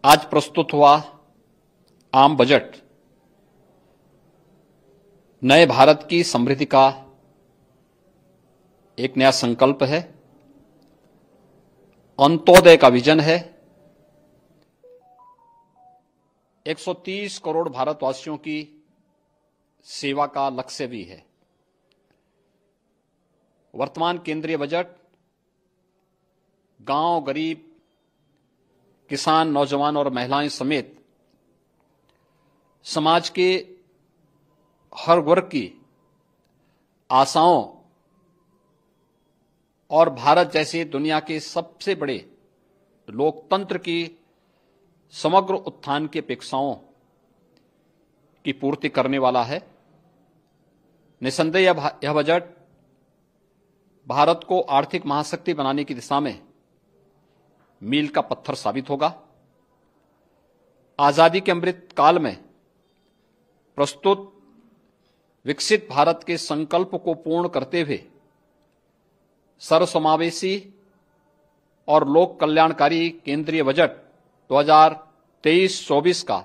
आज प्रस्तुत हुआ आम बजट नए भारत की समृद्धि का एक नया संकल्प है, अंत्योदय का विजन है। 130 करोड़ भारतवासियों की सेवा का लक्ष्य भी है। वर्तमान केंद्रीय बजट गांव, गरीब, किसान, नौजवान और महिलाएं समेत समाज के हर वर्ग की आशाओं और भारत जैसे दुनिया के सबसे बड़े लोकतंत्र की समग्र उत्थान की अपेक्षाओं की पूर्ति करने वाला है। निसंदेह यह बजट भारत को आर्थिक महाशक्ति बनाने की दिशा में मील का पत्थर साबित होगा। आजादी के अमृत काल में प्रस्तुत विकसित भारत के संकल्प को पूर्ण करते हुए सर्वसमावेशी और लोक कल्याणकारी केंद्रीय बजट 2023-24 का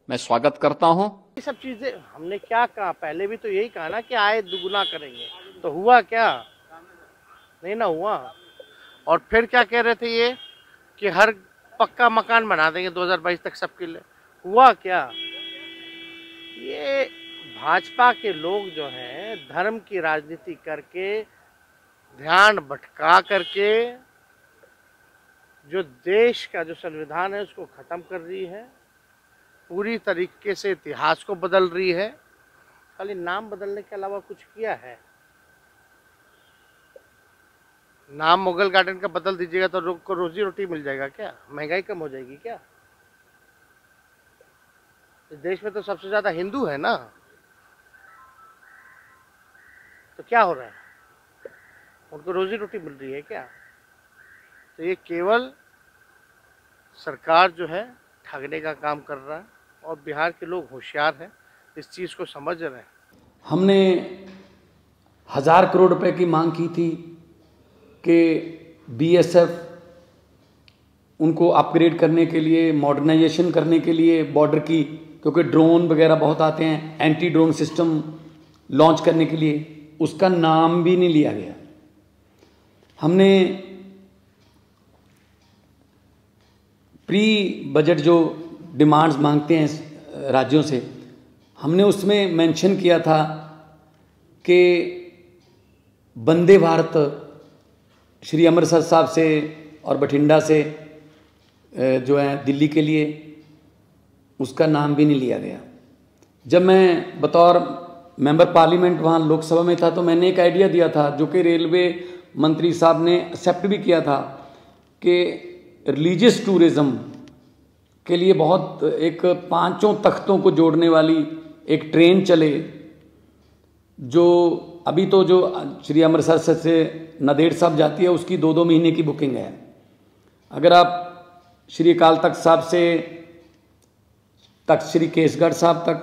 मैं स्वागत करता हूं। ये सब चीजें हमने क्या कहा, पहले भी तो यही कहा ना कि आय दुगुना करेंगे, तो हुआ क्या? नहीं ना हुआ। और फिर क्या कह रहे थे ये कि हर पक्का मकान बना देंगे 2022 तक सबके लिए, हुआ क्या? ये भाजपा के लोग जो हैं धर्म की राजनीति करके, ध्यान भटका करके जो देश का जो संविधान है उसको खत्म कर रही है, पूरी तरीके से इतिहास को बदल रही है। खाली नाम बदलने के अलावा कुछ किया है? नाम मुगल गार्डन का बदल दीजिएगा तो लोग को रोजी रोटी मिल जाएगा क्या? महंगाई कम हो जाएगी क्या? इस देश में तो सबसे ज्यादा हिंदू है ना, तो क्या हो रहा है? उनको रोजी रोटी मिल रही है क्या? तो ये केवल सरकार जो है ठगने का काम कर रहा है और बिहार के लोग होशियार हैं, इस चीज को समझ रहे हैं। हमने 1000 करोड़ रुपए की मांग की थी कि बीएसएफ उनको अपग्रेड करने के लिए, मॉडर्नाइजेशन करने के लिए बॉर्डर की, क्योंकि ड्रोन वगैरह बहुत आते हैं, एंटी ड्रोन सिस्टम लॉन्च करने के लिए, उसका नाम भी नहीं लिया गया। हमने प्री बजट जो डिमांड्स मांगते हैं राज्यों से, हमने उसमें मेंशन किया था कि वंदे भारत श्री अमृतसर साहब से और बठिंडा से जो है दिल्ली के लिए, उसका नाम भी नहीं लिया गया। जब मैं बतौर मेंबर पार्लियामेंट वहाँ लोकसभा में था तो मैंने एक आइडिया दिया था जो कि रेलवे मंत्री साहब ने एक्सेप्ट भी किया था कि रिलीजियस टूरिज्म के लिए बहुत एक 5 तख्तों को जोड़ने वाली एक ट्रेन चले, जो अभी तो जो श्री अमृतसर से नांदेड़ साहब जाती है उसकी 2-2 महीने की बुकिंग है। अगर आप श्री अकाल तख्त साहब से तख्त श्री केसगढ़ साहब तक,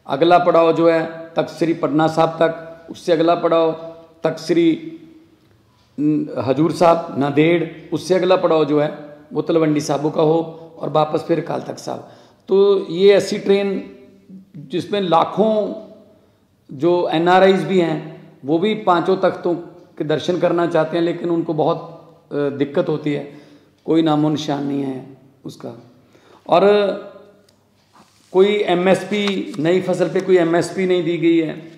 अगला पड़ाव जो है तख्त श्री पटना साहब तक, उससे अगला पड़ाव तख्त श्री हजूर साहब नांदेड़, उससे अगला पड़ाव जो है वो तलवंडी साहबों का हो और वापस फिर अकाल तख्त साहब। तो ये ऐसी ट्रेन जिसमें लाखों जो एनआरआईज भी हैं वो भी 5 तख्तों के दर्शन करना चाहते हैं, लेकिन उनको बहुत दिक्कत होती है, कोई नामो निशान नहीं है उसका। और कोई एमएसपी, नई फसल पे कोई एमएसपी नहीं दी गई है।